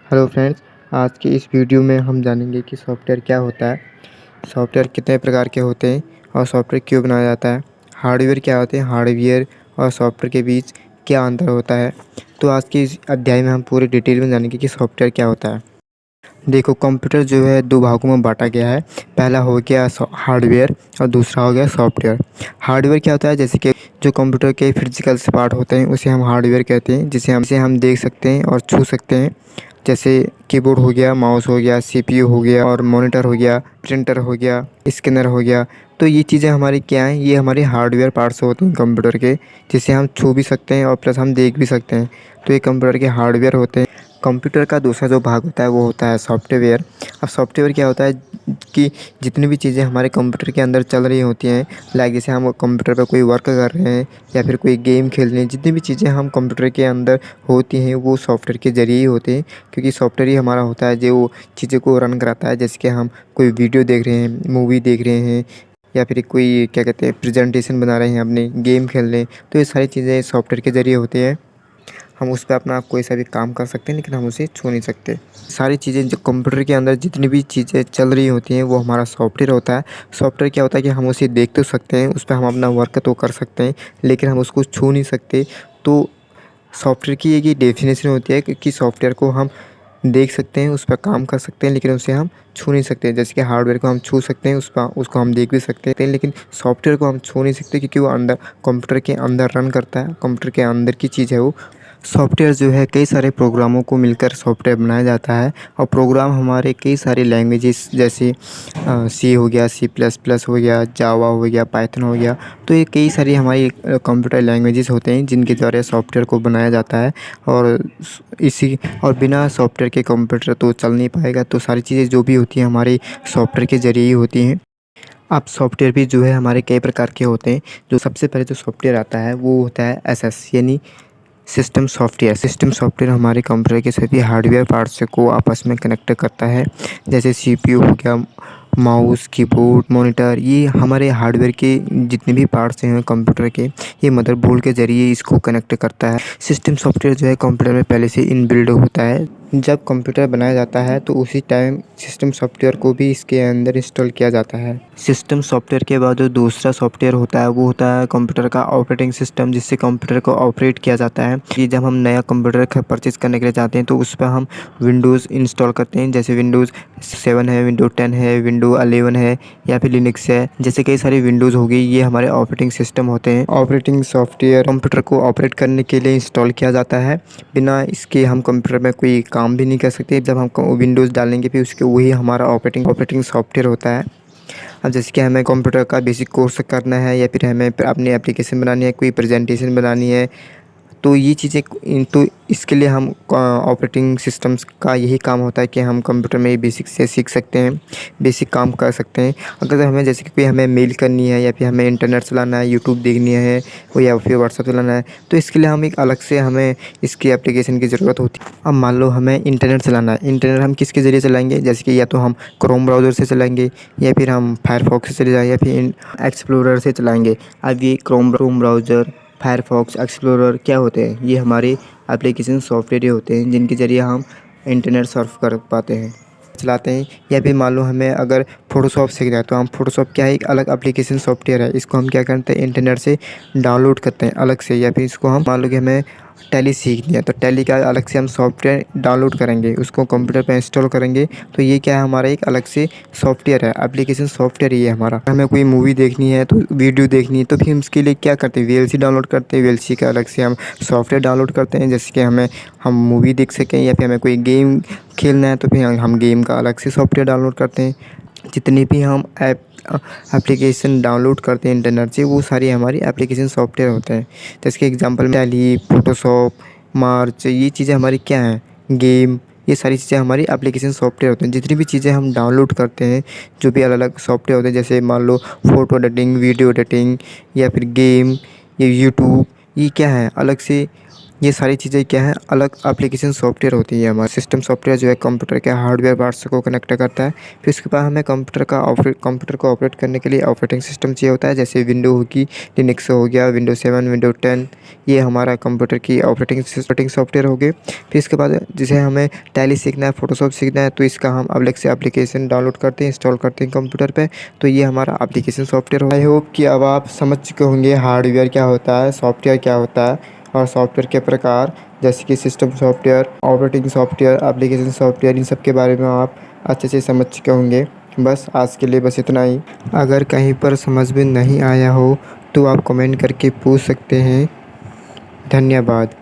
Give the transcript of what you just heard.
Hello friends. आज की इस वीडियो में हम जानेंगे कि सॉफ्टवेयर क्या होता है, सॉफ्टवेयर कितने प्रकार के होते हैं और सॉफ्टवेयर क्यों बनाया जाता है, हार्डवेयर क्या होते हैं, हार्डवेयर और सॉफ्टवेयर के बीच क्या अंतर होता है। तो आज के इस अध्याय में हम पूरी डिटेल में जानेंगे कि सॉफ्टवेयर क्या होता है। देखो, कंप्यूटर जो है दो भागों में बांटा गया है। पहला हो गया हार्डवेयर और दूसरा हो गया सॉफ्टवेयर। हार्डवेयर क्या होता है, जैसे कि जो कंप्यूटर के फिजिकल पार्ट होते हैं उसे हम हार्डवेयर कहते हैं, जिसे हम देख सकते हैं और छू सकते हैं। जैसे कीबोर्ड हो गया, माउस हो गया, सीपीयू हो गया और मॉनिटर हो गया, प्रिंटर हो गया, स्कैनर हो गया। तो ये चीज़ें हमारी क्या हैं, ये हमारे हार्डवेयर पार्ट्स होते हैं कंप्यूटर के, जिसे हम छू भी सकते हैं और प्लस हम देख भी सकते हैं। तो ये कंप्यूटर के हार्डवेयर होते हैं। कंप्यूटर का दूसरा जो भाग होता है वो होता है सॉफ्टवेयर। अब सॉफ्टवेयर क्या होता है कि जितनी भी चीज़ें हमारे कंप्यूटर के अंदर चल रही होती हैं, लाइक जैसे हम कंप्यूटर पर कोई वर्क कर रहे हैं या फिर कोई गेम खेल रहे हैं, जितनी भी चीज़ें हम कंप्यूटर के अंदर होती हैं वो सॉफ्टवेयर के ज़रिए ही होते हैं। क्योंकि सॉफ्टवेयर ही हमारा होता है जो चीज़ों को रन कराता है। जैसे कि हम कोई वीडियो देख रहे हैं, मूवी देख रहे हैं या फिर कोई क्या कहते हैं प्रेजेंटेशन बना रहे हैं, अपने गेम खेल रहे हैं, तो ये सारी चीज़ें सॉफ्टवेयर के ज़रिए होती हैं। हम उस पे अपना कोई सा भी काम कर सकते हैं, लेकिन हम उसे छू नहीं सकते। सारी चीज़ें जो कंप्यूटर के अंदर जितनी भी चीज़ें चल रही होती हैं वो हमारा सॉफ्टवेयर होता है। सॉफ्टवेयर क्या होता है कि हम उसे देख तो सकते हैं, उस पे हम अपना वर्क तो कर सकते हैं, लेकिन हम उसको छू नहीं सकते। तो सॉफ्टवेयर की एक ये डेफिनेशन होती है कि सॉफ्टवेयर को हम देख सकते हैं, उस पर काम कर सकते हैं, लेकिन उसे हम छू नहीं सकते। जैसे कि हार्डवेयर को हम छू सकते हैं, उसको हम देख भी सकते हैं, लेकिन सॉफ्टवेयर को हम छू नहीं सकते, क्योंकि वो अंदर कंप्यूटर के अंदर रन करता है, कंप्यूटर के अंदर की चीज़ है वो। सॉफ्टवेयर जो है कई सारे प्रोग्रामों को मिलकर सॉफ्टवेयर बनाया जाता है। और प्रोग्राम हमारे कई सारे लैंग्वेजेस जैसे सी हो गया, सी प्लस प्लस हो गया, जावा हो गया, पाइथन हो गया। तो ये कई सारी हमारी कंप्यूटर लैंग्वेजेस होते हैं जिनके द्वारा सॉफ्टवेयर को बनाया जाता है। और बिना सॉफ्टवेयर के कंप्यूटर तो चल नहीं पाएगा। तो सारी चीज़ें जो भी होती हैं हमारे सॉफ्टवेयर के ज़रिए ही होती हैं। अब सॉफ्टवेयर भी जो है हमारे कई प्रकार के होते हैं। जो सबसे पहले जो सॉफ्टवेयर आता है वो होता है एसएस, यानी सिस्टम सॉफ्टवेयर। सिस्टम सॉफ्टवेयर हमारे कंप्यूटर के सभी हार्डवेयर पार्ट्स को आपस में कनेक्ट करता है। जैसे सीपीयू हो गया, माउस, कीबोर्ड, मॉनिटर, ये हमारे हार्डवेयर के जितने भी पार्ट्स हैं कंप्यूटर के, ये मदरबोर्ड के ज़रिए इसको कनेक्ट करता है। सिस्टम सॉफ्टवेयर जो है कंप्यूटर में पहले से इनबिल्ड होता है। जब कंप्यूटर बनाया जाता है तो उसी टाइम सिस्टम सॉफ्टवेयर को भी इसके अंदर इंस्टॉल किया जाता है। सिस्टम सॉफ्टवेयर के बाद जो दूसरा सॉफ्टवेयर होता है वो होता है कंप्यूटर का ऑपरेटिंग सिस्टम, जिससे कंप्यूटर को ऑपरेट किया जाता है। कि जब हम नया कंप्यूटर परचेज करने के लिए जाते हैं तो उस पर हम विंडोज़ इंस्टॉल करते हैं। जैसे विंडोज़ 7 है, विंडोज़ 10 है, विंडोज़ 11 है या फिर लिनक्स है, जैसे कई सारी विंडोज़ हो गई, ये हमारे ऑपरेटिंग सिस्टम होते हैं। ऑपरेटिंग सॉफ्टवेयर कंप्यूटर को ऑपरेट करने के लिए इंस्टॉल किया जाता है। बिना इसके हम कंप्यूटर में कोई काम भी नहीं कर सकते। जब हम विंडोज़ डालेंगे फिर उसके वही हमारा ऑपरेटिंग सॉफ्टवेयर होता है। अब जैसे कि हमें कंप्यूटर का बेसिक कोर्स करना है या फिर हमें अपनी एप्लीकेशन बनानी है, कोई प्रेजेंटेशन बनानी है, तो ये चीज़ें तो इसके लिए हम ऑपरेटिंग सिस्टम्स का यही काम होता है कि हम कंप्यूटर में बेसिक से सीख सकते हैं, बेसिक काम कर सकते हैं। अगर हमें जैसे कि कोई हमें मेल करनी है या फिर हमें इंटरनेट चलाना है, यूट्यूब देखनी है या फिर व्हाट्सएप चलाना है, तो इसके लिए हम एक अलग से हमें इसकी एप्लीकेशन की ज़रूरत होती है। अब मान लो हमें इंटरनेट चलाना है, इंटरनेट हम किसके ज़रिए चलाएँगे, जैसे कि या तो हम क्रोम ब्राउज़र से चलाएँगे या फिर हम फायरफॉक्स से चले जाएँ या फिर एक्सप्लोरर से चलाएँगे। अब ये क्रोम ब्राउज़र, फायरफॉक्स, एक्सप्लोरर क्या होते हैं, ये हमारे एप्लीकेशन सॉफ्टवेयर होते हैं जिनके ज़रिए हम इंटरनेट सर्फ कर पाते हैं, चलाते हैं। या फिर मान लो हमें अगर फ़ोटोशॉप सीखना है तो हम फ़ोटोशॉप क्या है, एक अलग एप्लीकेशन सॉफ्टवेयर है, इसको हम क्या करते हैं इंटरनेट से डाउनलोड करते हैं अलग से। या फिर इसको हम मान लो कि हमें टैली सीखनी है तो टैली का अलग से हम सॉफ्टवेयर डाउनलोड करेंगे, उसको कंप्यूटर पे इंस्टॉल करेंगे। तो ये क्या है, हमारा एक अलग से सॉफ्टवेयर है, एप्लीकेशन सॉफ्टवेयर ही है हमारा। हमें कोई मूवी देखनी है तो वीडियो देखनी है तो फिर हम उसके लिए क्या करते हैं, वीएलसी डाउनलोड करते हैं। वीएलसी का अलग से हम सॉफ्टवेयर डाउनलोड करते हैं, जैसे कि हम मूवी देख सकें या फिर हमें कोई गेम खेलना है तो फिर हम गेम का अलग से सॉफ्टवेयर डाउनलोड करते हैं। जितनी भी हम एप्लीकेशन डाउनलोड करते हैं इंटरनेट से, वो सारी हमारी एप्लीकेशन सॉफ्टवेयर होते हैं। जैसे कि एग्जांपल में टैली, फोटोशॉप, मार्च, ये चीज़ें हमारी क्या हैं, गेम, ये सारी चीज़ें हमारी एप्लीकेशन सॉफ्टवेयर होते हैं। जितनी भी चीज़ें हम डाउनलोड करते हैं, जो भी अलग अलग सॉफ्टवेयर होते हैं, जैसे मान लो फ़ोटो एडिटिंग, वीडियो एडिटिंग या फिर गेम, ये यूट्यूब, ये क्या है अलग से ये सारी चीज़ें क्या है, अलग एप्लीकेशन सॉफ्टवेयर होती है। हमारा सिस्टम सॉफ्टवेयर जो है कंप्यूटर के हार्डवेयर पार्ट्स को कनेक्ट करता है। फिर उसके बाद हमें कंप्यूटर को ऑपरेट करने के लिए ऑपरेटिंग सिस्टम चाहिए होता है, जैसे विंडो होगी, लिनक्स हो गया, विंडो 7, विंडो 10, ये हमारा कंप्यूटर की ऑपरेटिंग सॉफ्टवेयर हो गए। फिर इसके बाद जैसे हमें टैली सीखना है, फोटोशॉप सीखना है, तो इसका हम अलग से एप्लीकेशन डाउनलोड करते हैं, इंस्टॉल करते हैं कंप्यूटर पे, तो ये हमारा एप्लीकेशन सॉफ्टवेयर हो। आई होप कि अब आप समझ चुके होंगे हार्डवेयर क्या होता है, सॉफ्टवेयर क्या होता है और सॉफ्टवेयर के प्रकार, जैसे कि system software, operating software, application software, इन सब के बारे में आप अच्छे से समझ चुके होंगे। बस आज के लिए बस इतना ही। अगर कहीं पर समझ में नहीं आया हो तो आप कमेंट करके पूछ सकते हैं। धन्यवाद।